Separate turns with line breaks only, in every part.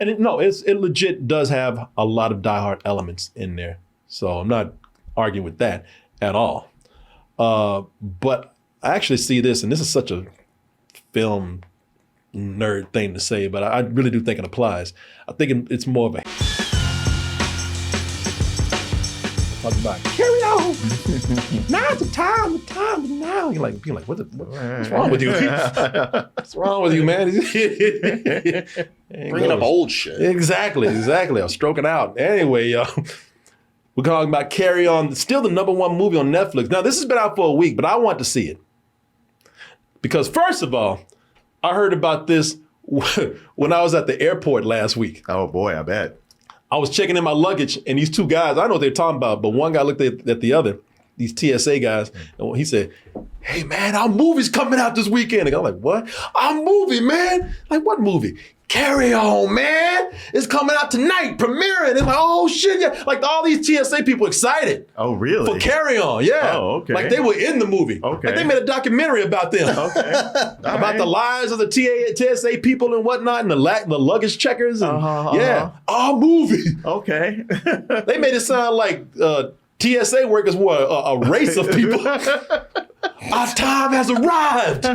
And it legit does have a lot of Die Hard elements in there. So I'm not arguing with that at all. But I actually see this, and this is such a film nerd thing to say, but I really do think it applies. I think it's more of a talk about carry on. Now's the time is now. You're like, what's wrong with you? What's wrong with you, man?
Bringing up old shit.
Exactly. I'm stroking out. Anyway, we're talking about Carry On, still the #1 movie on Netflix. Now, this has been out for a week, but I want to see it. Because first of all, I heard about this when I was at the airport last week.
Oh boy, I bet.
I was checking in my luggage, and these two guys, I don't know what they're talking about, but one guy looked at the other, these TSA guys, and he said, "Hey man, our movie's coming out this weekend." And I'm like, "What? Our movie, man?" Like, "What movie?" "Carry On, man. It's coming out tonight, premiering." It's like, "Oh shit, yeah." Like all these TSA people excited.
Oh, really?
For Carry On, yeah.
Oh, okay.
Like they were in the movie.
Okay.
Like they made a documentary about them.
Okay.
About the lives of the TSA people and whatnot, and the luggage checkers, and yeah, our movie.
Okay.
They made it sound like TSA workers were a race of people. Our time has arrived.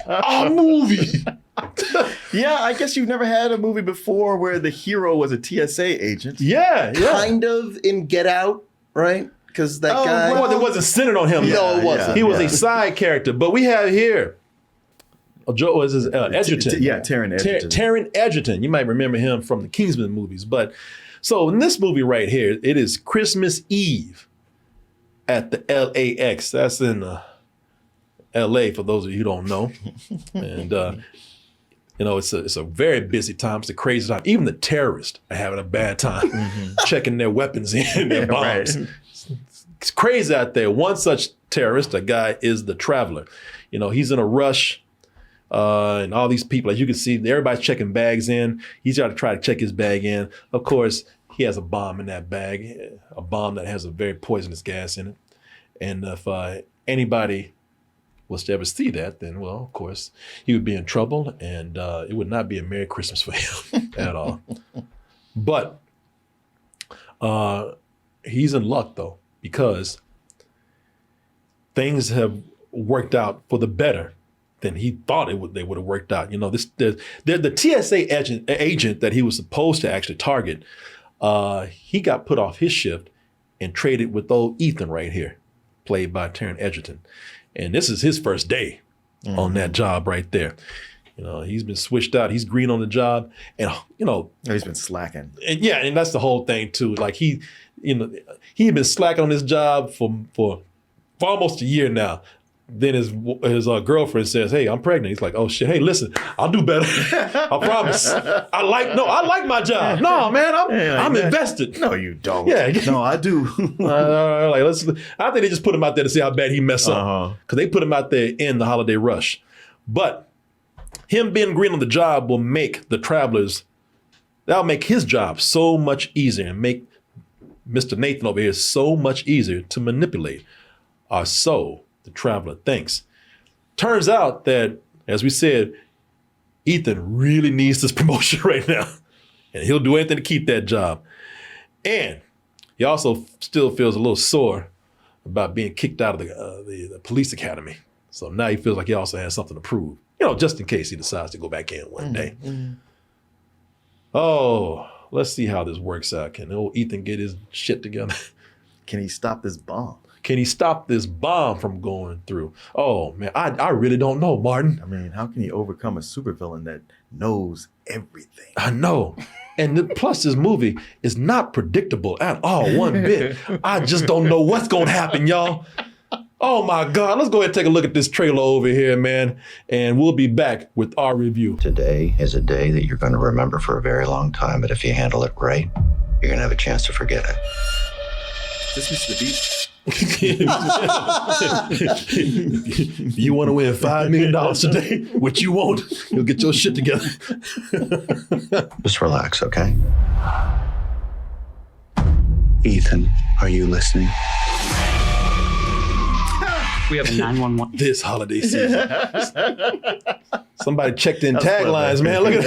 Our movie.
Yeah, I guess you've never had a movie before where the hero was a TSA agent.
Yeah.
Kind of in Get Out, right? Because that guy...
Well, it wasn't centered on him.
No, it wasn't.
He was a side character. But we have here, Joe was his Edgerton.
Taron Egerton.
Taron Egerton. You might remember him from the Kingsman movies. But so in this movie right here, it is Christmas Eve at the LAX. That's in LA for those of you who don't know. And it's a very busy time. It's a crazy time. Even the terrorists are having a bad time checking their weapons in, their bombs. Right. It's crazy out there. One such terrorist, a guy, is the Traveler. He's in a rush, and all these people, as you can see, everybody's checking bags in. He's got to try to check his bag in. Of course, he has a bomb in that bag, a bomb that has a very poisonous gas in it. And if anybody was to ever see that, then, well, of course, he would be in trouble, and it would not be a Merry Christmas for him at all. But he's in luck, though, because things have worked out for the better than he thought they would have worked out. The TSA agent that he was supposed to actually target, he got put off his shift and traded with old Ethan right here, played by Taron Egerton. And this is his first day on that job right there. He's been switched out. He's green on the job, and
he's been slacking.
And that's the whole thing too. Like he had been slacking on his job for almost a year now. Then his girlfriend says, "Hey, I'm pregnant." He's like, "Oh shit! Hey, listen, I'll do better. I promise. I like my job. No, man, I'm invested."
No, you don't.
Yeah,
no, I do.
I think they just put him out there to see how bad he messed up, because they put him out there in the holiday rush. But him being green on the job will make the Travelers. That'll make his job so much easier, and make Mr. Nathan over here so much easier to manipulate. Or so the Traveler thinks. Turns out that, as we said, Ethan really needs this promotion right now, and he'll do anything to keep that job. And he also still feels a little sore about being kicked out of the police academy. So now he feels like he also has something to prove, just in case he decides to go back in one day. Oh, let's see how this works out. Can old Ethan get his shit together?
Can he stop this bomb?
Can he stop this bomb from going through? Oh, man, I really don't know, Martin.
I mean, how can he overcome a supervillain that knows everything?
I know. And plus, this movie is not predictable at all, one bit. I just don't know what's going to happen, y'all. Oh, my God. Let's go ahead and take a look at this trailer over here, man. And we'll be back with our review.
Today is a day that you're going to remember for a very long time. But if you handle it right, you're going to have a chance to forget it.
Is this Mr. Beast?
You want to win $5 million today, which you won't. You'll get your shit together.
Just relax, okay? Ethan, are you listening?
We have a 911.
This holiday season. Somebody checked in
That's
taglines,
clever.
man. Look at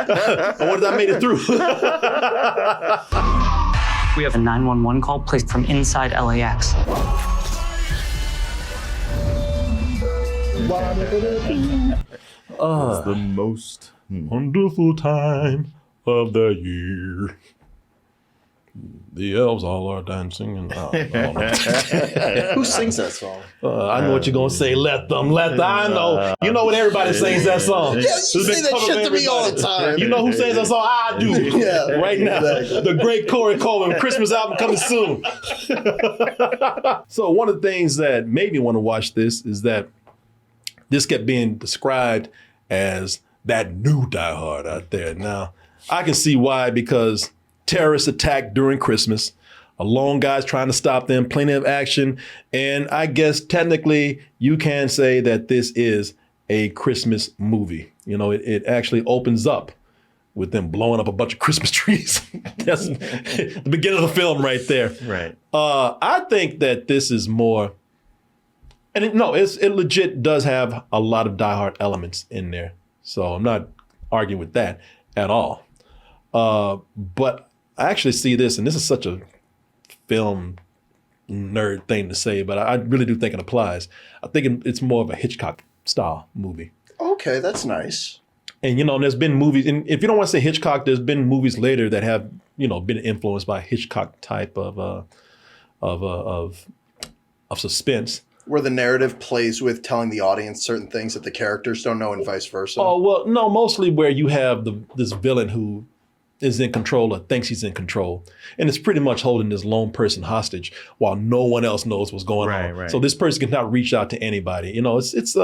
that. I wonder if I made it through.
We have a 911 call placed from inside LAX.
It's the most
Wonderful time of the year. The elves all are dancing and
Who sings that song?
I know what you're gonna say. Let them. I know. You know when everybody sings that song.
Yeah, you say that shit to me all the time.
You know who sings that song? I do.
Yeah,
Right now.
exactly.
The great Corey Coleman Christmas album coming soon. So one of the things that made me want to watch this is that this kept being described as that new Die Hard out there. Now, I can see why, because terrorists attack during Christmas, a lone guy's trying to stop them, plenty of action, and I guess technically you can say that this is a Christmas movie. You know, it actually opens up with them blowing up a bunch of Christmas trees. That's the beginning of the film right there.
right.
I think that this is more, and it legit does have a lot of Die Hard elements in there. So I'm not arguing with that at all. But I actually see this, and this is such a film nerd thing to say, but I really do think it applies. I think it's more of a Hitchcock style movie.
Okay, that's nice.
And, you know, there's been movies, and if you don't want to say Hitchcock, there's been movies later that have, you know, been influenced by Hitchcock type of suspense.
Where the narrative plays with telling the audience certain things that the characters don't know and vice versa.
Oh, well, no, mostly where you have this villain who is in control or thinks he's in control. And it's pretty much holding this lone person hostage while no one else knows what's going on.
Right.
So this person cannot reach out to anybody. You know, it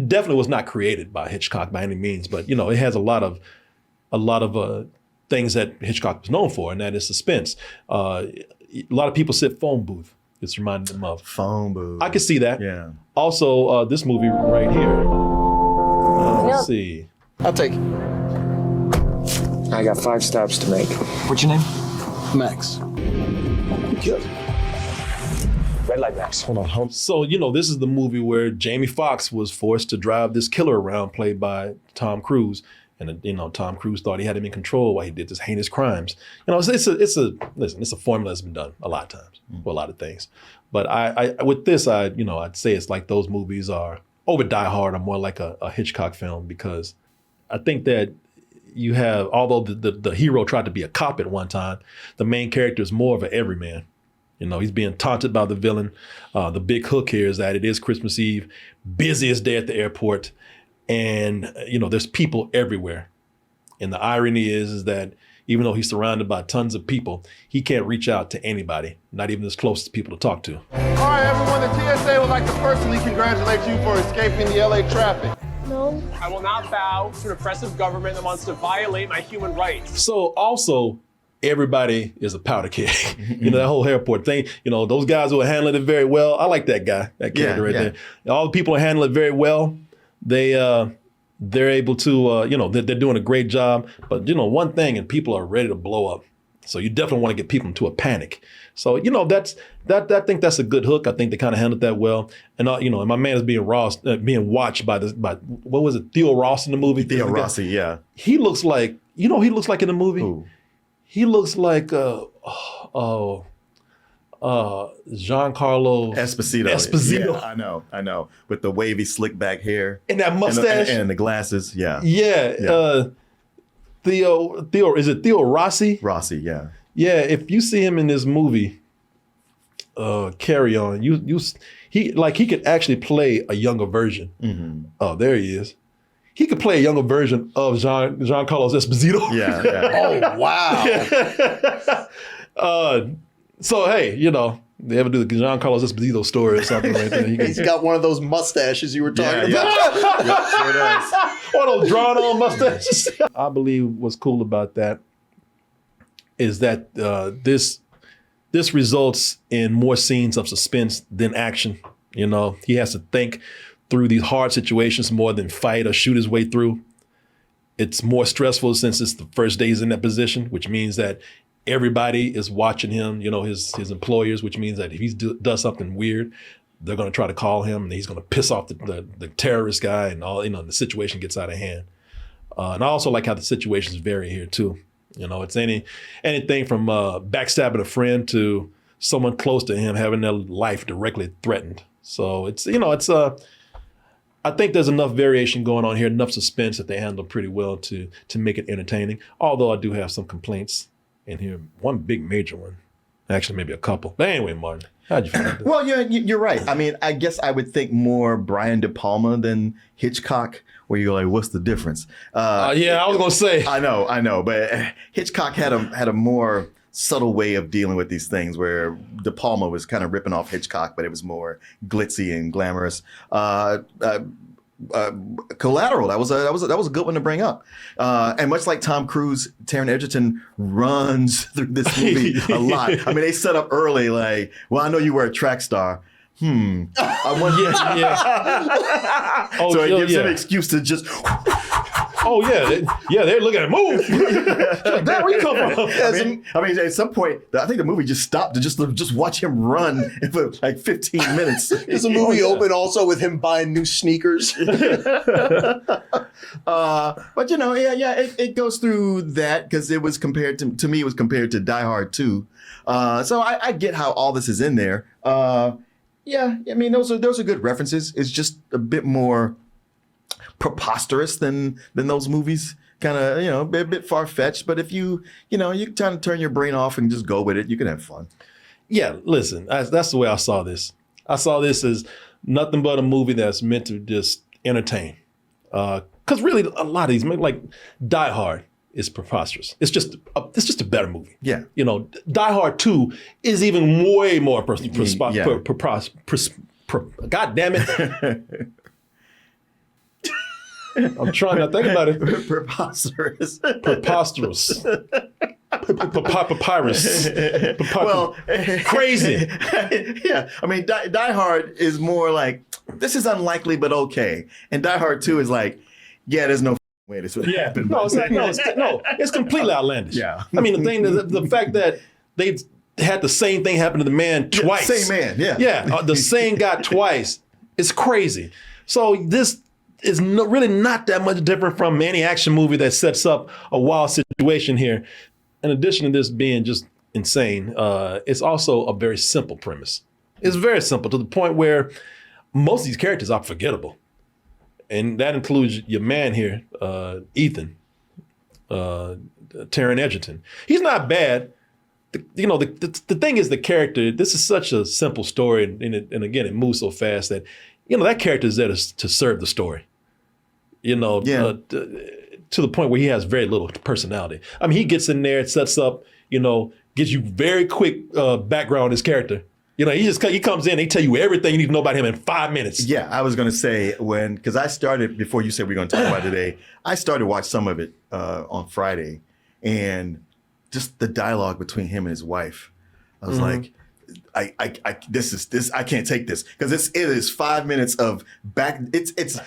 definitely was not created by Hitchcock by any means, but you know, it has a lot of things that Hitchcock was known for, and that is suspense. A lot of people said phone booth. It's reminding them of
Phone booth.
I can see that.
Yeah.
Also, this movie right here. Let's see.
I'll take it. I got 5 stops to make.
What's your name?
Max. Red light, Max. Hold on.
So, you know, this is the movie where Jamie Foxx was forced to drive this killer around, played by Tom Cruise. And, you know, Tom Cruise thought he had him in control while he did this heinous crimes. You know, it's a formula that's been done a lot of times for a lot of things. But I with this, I'd say it's like those movies are, over Die Hard, are more like a Hitchcock film, because I think that you have, although the hero tried to be a cop at one time, the main character is more of an everyman. You know, he's being taunted by the villain. The big hook here is that it is Christmas Eve, busiest day at the airport, and you know, there's people everywhere. And the irony is that even though he's surrounded by tons of people, he can't reach out to anybody, not even his closest people to talk to.
All right, everyone, the TSA would like to personally congratulate you for escaping the LA traffic.
No.
I will not bow to an oppressive government that wants to violate my human rights.
So also, everybody is a powder keg. You know, that whole airport thing, you know, those guys who are handling it very well. I like that guy, that character there. All the people who handle it very well. They're able to, they're doing a great job. But, you know, one thing, and people are ready to blow up. So you definitely want to get people into a panic. So, you know, I think that's a good hook. I think they kind of handled that well. And, and my man is being watched by what was it, Theo Ross in the movie?
Theo Rossi, yeah.
He looks like, you know, he looks like in the movie?
Ooh.
He looks like, Giancarlo Esposito.
Yeah, I know. With the wavy, slick back hair.
And that mustache.
And the glasses, yeah.
Yeah. Theo, is it Theo Rossi?
Rossi, yeah.
Yeah, if you see him in this movie, Carry On, he could actually play a younger version. Mm-hmm. Oh, there he is. He could play a younger version of Giancarlo Esposito.
Yeah.
Oh, wow.
So, hey, you know, they ever do the Giancarlo Esposito story or something right there.
He's got one of those mustaches you were talking about.
Yep, sure does.
One of those drawn-on mustaches. I believe what's cool about that is that this results in more scenes of suspense than action. You know, he has to think through these hard situations more than fight or shoot his way through. It's more stressful since it's the first day he's in that position, which means that everybody is watching him, you know, his employers, which means that if he does something weird, they're going to try to call him, and he's going to piss off the terrorist guy, and all, the situation gets out of hand. And I also like how the situations vary here too. It's anything from backstabbing a friend to someone close to him having their life directly threatened. So I think there's enough variation going on here, enough suspense that they handle pretty well to make it entertaining. Although I do have some complaints in here. One big major one. Actually, maybe a couple. But anyway, Martin, how'd you find it?
Well, you're right. I mean, I guess I would think more Brian De Palma than Hitchcock, where you're like, what's the difference?
Yeah, I was going to say.
I know. But Hitchcock had a more subtle way of dealing with these things, where De Palma was kind of ripping off Hitchcock, but it was more glitzy and glamorous. Collateral, that was a good one to bring up. And much like Tom Cruise, Taron Egerton runs through this movie a lot. I mean, they set up early, like, well, I know you were a track star. I want
Yeah. Oh,
so it gives
yeah.
him an excuse to just.
Oh yeah, they're looking at move. Dad, where you come from?
I mean, at some point, I think the movie just stopped to just watch him run for like 15 minutes.
Is the movie open also with him buying new sneakers?
But it goes through that because it was compared to me. It was compared to Die Hard 2. So I get how all this is in there. Yeah, I mean those are good references. It's just a bit more preposterous than those movies. Kind of a bit far fetched. But if you kind of turn your brain off and just go with it, you can have fun.
Yeah, listen, that's the way I saw this. I saw this as nothing but a movie that's meant to just entertain. Because really, a lot of these, like Die Hard, is preposterous. It's just a better movie.
Yeah.
Die Hard 2 is even way more God damn it. I'm trying to think about it.
Preposterous.
Preposterous. Papyrus.
Well,
crazy.
Yeah. I mean, Die Hard is more like, this is unlikely, but okay. And Die Hard 2 is like, yeah, there's no way this would happen.
It's completely outlandish.
Yeah.
I mean, the fact that they had the same thing happen to the man twice.
Same man, yeah.
Yeah, the same guy twice. It's crazy. So this is really not that much different from any action movie that sets up a wild situation here. In addition to this being just insane, it's also a very simple premise. It's very simple to the point where most of these characters are forgettable. And that includes your man here, Ethan, Taron Egerton. He's not bad. The thing is the character. This is such a simple story, and again, it moves so fast that that character is there to serve the story. To the point where he has very little personality. I mean, he gets in there, sets up, gives you very quick background on his character. He comes in, they tell you everything you need to know about him in 5 minutes.
Yeah, I was going to say because I started, before you said we're going to talk about it today, I started to watch some of it on Friday, and just the dialogue between him and his wife. I was like, I can't take this because it is 5 minutes of it's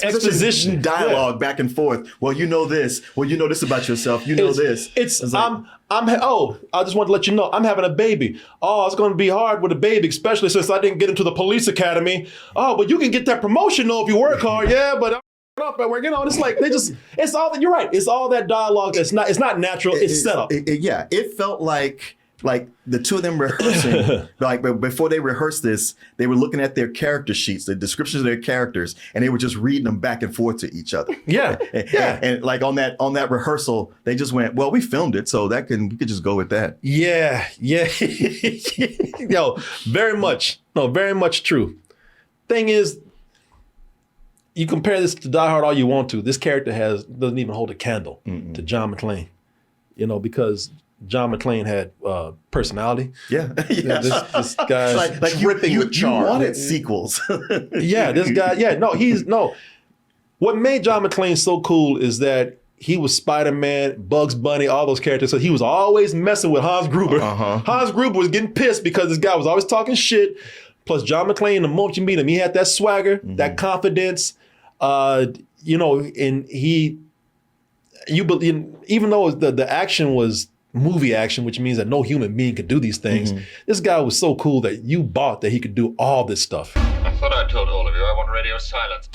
exposition dialogue back and forth. Well, you know this. Well, you know this about yourself. You know this.
I just want to let you know I'm having a baby. Oh, it's going to be hard with a baby, especially since I didn't get into the police academy. Oh, but you can get that promotion though if you work hard. Yeah, but it's like it's all that. You're right. It's all that dialogue. It's not natural. It's set up.
It felt like the two of them rehearsing, like before they rehearsed this, they were looking at their character sheets, the descriptions of their characters, and they were just reading them back and forth to each other.
Yeah.
And like on that rehearsal, they just went, well, we filmed it, so we could just go with that.
Yeah. Very much true. Thing is, you compare this to Die Hard all you want to. This character doesn't even hold a candle to John McClane. Because John McClane had personality.
Yeah.
This guy's
like dripping with charm.
You wanted sequels.
Yeah, this guy. Yeah, no. What made John McClane so cool is that he was Spider-Man, Bugs Bunny, all those characters. So he was always messing with Hans Gruber. Hans Gruber was getting pissed because this guy was always talking shit. Plus, John McClane, the moment you meet him, he had that swagger, that confidence. And even though the action was movie action, which means that no human being could do these things.
Mm-hmm.
This guy was so cool that you bought that he could do all this stuff.
I thought I told all of you I want radio silence.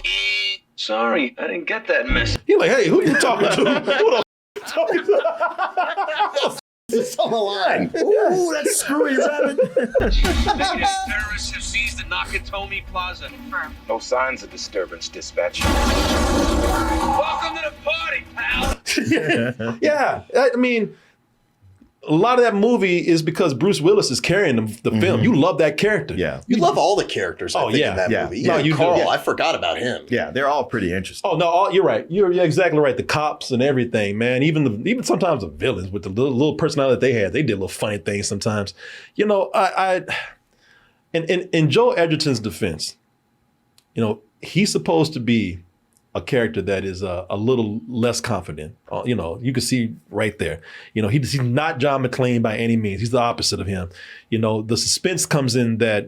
Sorry, I didn't get that message.
You're like, hey, who you talking to? Who the f- talking to?
It's on the line.
Ooh, that's screwy, Rabbit.
Terrorists have seized the Nakatomi Plaza. No signs of disturbance, dispatch. Welcome to the party, pal.
Yeah, I mean, a lot of that movie is because Bruce Willis is carrying the film. You love that character.
Yeah.
You love all the characters, I think,
yeah.
in that
Yeah.
movie.
No,
Yeah,
you do.
Carl,
Yeah.
I forgot about him.
Yeah, they're all pretty interesting.
Oh no, you're right. You're exactly right. The cops and everything, man. Even sometimes the villains with the little personality that they had, they did little funny things sometimes. You know, in Joel Edgerton's defense, you know, he's supposed to be a character that is a little less confident. You know, you can see right there. You know, he's not John McClane by any means. He's the opposite of him. You know, the suspense comes in that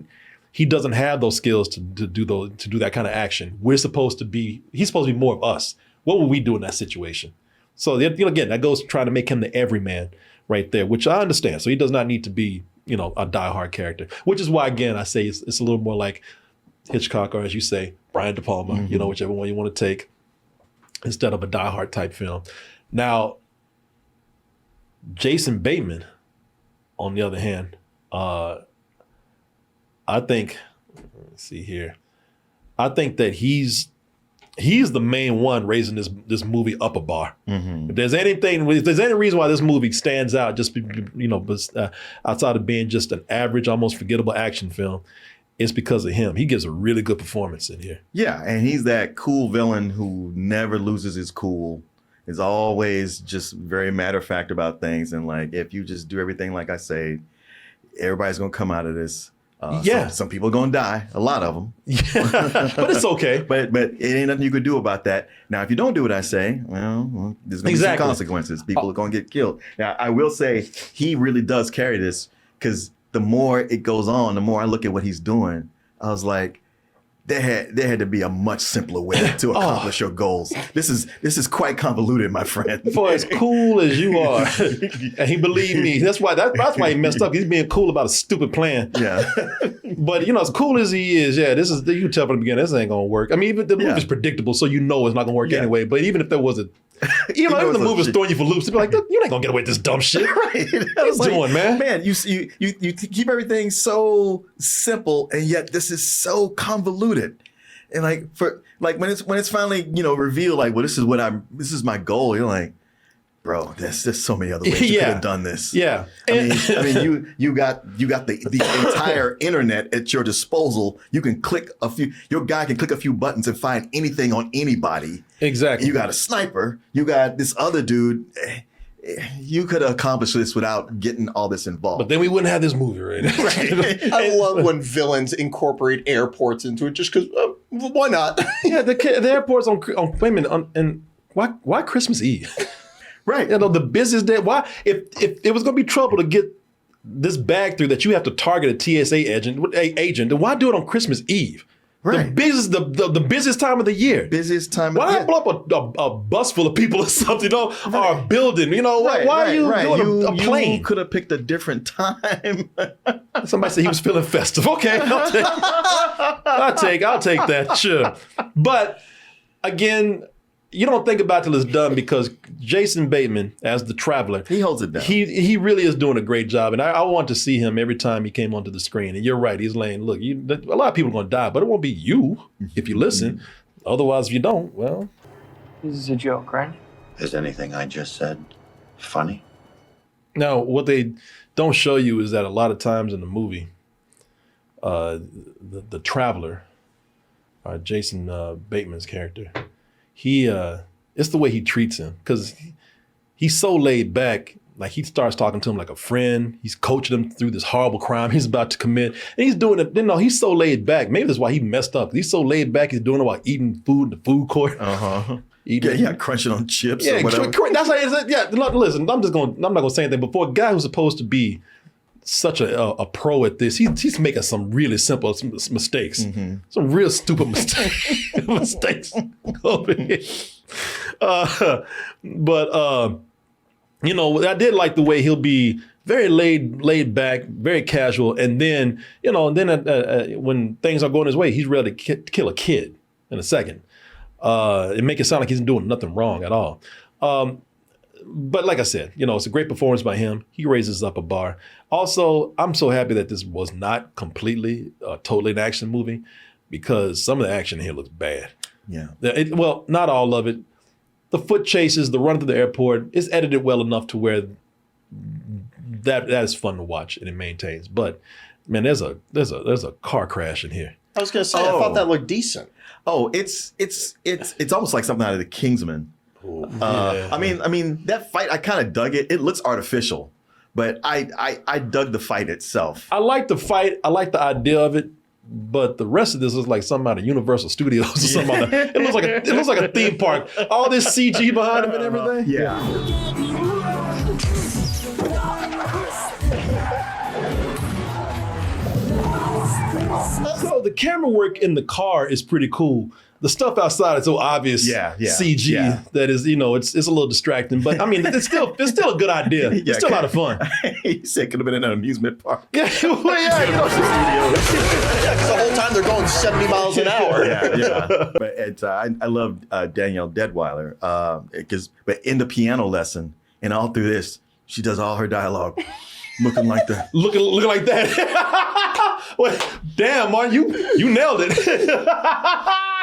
he doesn't have those skills to do that kind of action. He's supposed to be more of us. What would we do in that situation? So you know, again, that goes to trying to make him the everyman right there, which I understand. So he does not need to be, you know, a diehard character, which is why, again, I say it's a little more like Hitchcock, or as you say, Brian De Palma, you know, whichever one you want to take, instead of a diehard type film. Now, Jason Bateman, on the other hand, I think, let's see here, I think that he's the main one raising this movie up a bar. If there's any reason why this movie stands out, just you know, outside of being just an average, almost forgettable action film, it's because of him. He gives a really good performance in here.
Yeah, and he's that cool villain who never loses his cool. Is always just very matter of fact about things, and like if you just do everything like I say, everybody's gonna come out of this. Some people are gonna die, a lot of them.
Yeah, but it's okay.
But it ain't nothing you could do about that. Now, if you don't do what I say, well there's gonna be some consequences. People are gonna get killed. Now, I will say he really does carry this, because the more it goes on, the more I look at what he's doing, I was like, there had to be a much simpler way to accomplish your goals. This is quite convoluted, my friend.
For as cool as you are, and he believed me. That's why he messed up. He's being cool about a stupid plan.
Yeah.
But you know, as cool as he is, yeah, this is you can tell from the beginning this ain't gonna work. I mean, even the movie's predictable, so you know it's not gonna work anyway. But even if there was even the movie was throwing you for loops, you'd be like, you're not gonna get away with this dumb shit.
Right.
What are you doing, man?
Man, you keep everything so simple, and yet this is so convoluted. And when it's finally, you know, revealed, like, well, this is my goal. You're like, bro, there's so many other ways you could have done this.
Yeah.
I mean, you got the entire internet at your disposal. You can your guy can click a few buttons and find anything on anybody.
Exactly.
You got a sniper. You got this other dude. You could have accomplished this without getting all this involved.
But then we wouldn't have this movie, right?
I love when villains incorporate airports into it, just because why not?
Yeah, the airport's on wait a minute, and why Christmas Eve?
Right.
You know, the busiest day. Why, if it was going to be trouble to get this bag through that you have to target a TSA agent, then why do it on Christmas Eve?
Right.
The busiest time of the year.
Busiest time
Why
of
not blow up a bus full of people or something, you know, or a building, you know? Why are you doing a plane?
You could have picked a different time.
Somebody said he was feeling festive. Okay, I'll take that, sure. But again, you don't think about it till it's done, because Jason Bateman, as the Traveler,
he holds it down.
He really is doing a great job, and I want to see him every time he came onto the screen. And you're right, he's laying, look, a lot of people are going to die, but it won't be you if you listen. Otherwise, if you don't, well.
This is a joke, right?
Is anything I just said funny?
Now, what they don't show you is that a lot of times in the movie, the Traveler, Jason Bateman's character, it's the way he treats him, because he's so laid back. Like, he starts talking to him like a friend. He's coaching him through this horrible crime he's about to commit, and he's doing it. You know, he's so laid back. Maybe that's why he messed up. He's so laid back. He's doing it while eating food in the food court.
Crunching on chips.
Yeah,
or whatever.
that's how it is. Yeah, listen. I'm not gonna say anything. But for a guy who's supposed to be such a pro at this, he's making some really simple mistakes, some real stupid mistakes over here. But you know, I did like the way he'll be very laid back, very casual, and then, you know, when things are going his way, he's ready to kill a kid in a second. It make it sound like he's doing nothing wrong at all. But like I said, you know, it's a great performance by him. He raises up a bar. Also, I'm so happy that this was not completely, totally an action movie, because some of the action here looks bad.
Yeah.
Well, not all of it. The foot chases, the run through the airport is edited well enough to where that is fun to watch and it maintains. But man, there's a car crash in here.
I was gonna say, I thought that looked decent.
Oh, it's almost like something out of the Kingsman. I mean that fight, I kind of dug it. It looks artificial, but I dug the fight itself.
I like the fight. I like the idea of it, but the rest of this is like something out of Universal Studios or something. Like that. It looks like a theme park. All this CG behind him and everything.
Yeah.
So the camera work in the car is pretty cool. The stuff outside is so obvious CG that is, you know, it's a little distracting. But I mean, it's still a good idea. It's still a lot of fun.
He said it could have been in an amusement park.
Yeah, well, yeah, you know,
because the whole time they're going 70 miles an hour.
Yeah. But I love Danielle Deadweiler but in the piano lesson and all through this, she does all her dialogue looking like that.
Looking like that. Well, damn, Martin, you nailed it.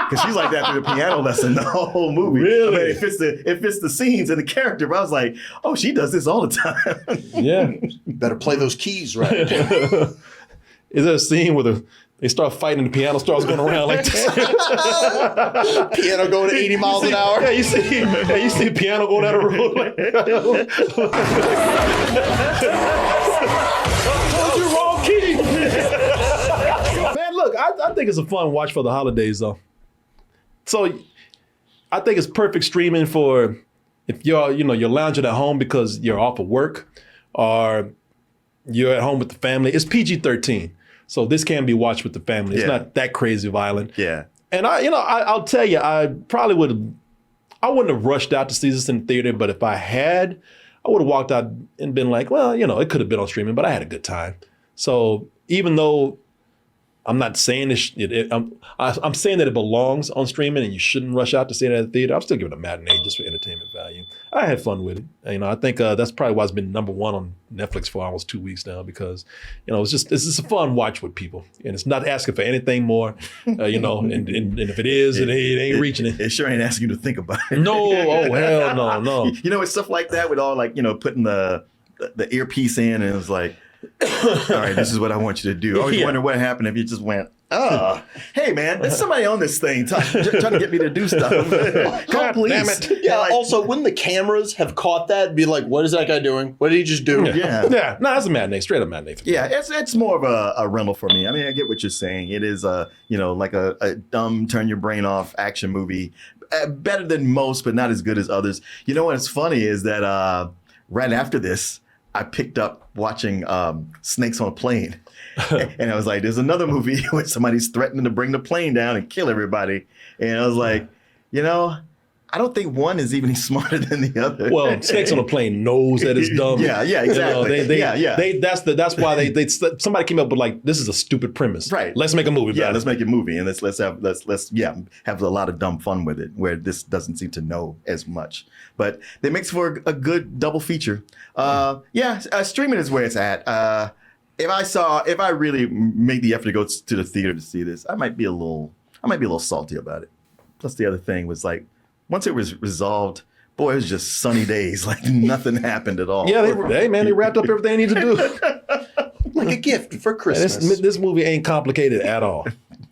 Because she's like that through the piano lesson the whole movie.
Really?
I mean, it fits the scenes and the character. But I was like, oh, she does this all the time.
Yeah.
Better play those keys right.
Is there a scene where they start fighting and the piano starts going around like this?
Piano going 80 miles an hour?
Yeah, you see piano going down the road. Like, told you wrong key. Man, look, I think it's a fun watch for the holidays, though. So I think it's perfect streaming for if you're lounging at home because you're off of work or you're at home with the family. It's PG-13. So this can be watched with the family. It's not that crazy violent.
Yeah.
And I'll tell you, I wouldn't have rushed out to see this in the theater, but if I had, I would have walked out and been like, well, you know, it could have been on streaming, but I had a good time. So even though I'm not saying this, I'm saying that it belongs on streaming and you shouldn't rush out to see it at the theater, I'm still giving it a matinee just for entertainment value. I had fun with it. You know, I think that's probably why it's been #1 on Netflix for almost 2 weeks now, because, you know, it's just a fun watch with people, and it's not asking for anything more, you know, and if it is, it ain't reaching it.
It sure ain't asking you to think about it.
No, oh hell no.
You know, it's stuff like that with all, like, you know, putting the earpiece in and it's like, all right, this is what I want you to do. I always wonder what happened if you just went, hey man, there's somebody on this thing trying to get me to do stuff. Call police.
Damn it.
Yeah, also, wouldn't the cameras have caught that? Be like, what is that guy doing? What did he just do?
Yeah.
No, that's a matinee, straight up matinee.
Yeah, it's more of a rental for me. I mean, I get what you're saying. It is like a dumb, turn your brain off action movie. Better than most, but not as good as others. You know what's funny is that right after this, I picked up watching Snakes on a Plane. And I was like, there's another movie where somebody's threatening to bring the plane down and kill everybody. And I was like, you know, I don't think one is even smarter than the other.
Well, Snakes on a Plane knows that it's dumb.
Yeah, exactly.
You know, that's why somebody came up with like, this is a stupid premise.
Right.
Let's make a movie.
Yeah, let's make a movie and let's have a lot of dumb fun with it, where this doesn't seem to know as much. But it makes for a good double feature. Streaming is where it's at. If I really made the effort to go to the theater to see this, I might be a little salty about it. Plus, the other thing was like, once it was resolved, boy, it was just sunny days. Like nothing happened at all.
Yeah, they wrapped up everything they need to do.
Like a gift for Christmas.
This movie ain't complicated at all.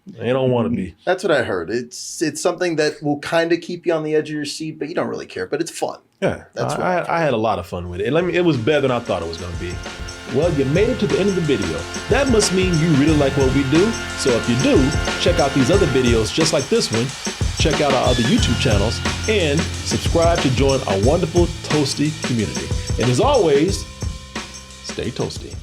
They don't want to be.
That's what I heard. It's something that will kind of keep you on the edge of your seat, but you don't really care. But it's fun.
Yeah, I had a lot of fun with it. It was better than I thought it was going to be. Well, you made it to the end of the video. That must mean you really like what we do. So if you do, check out these other videos just like this one. Check out our other YouTube channels and subscribe to join our wonderful Toasty community. And as always, stay toasty.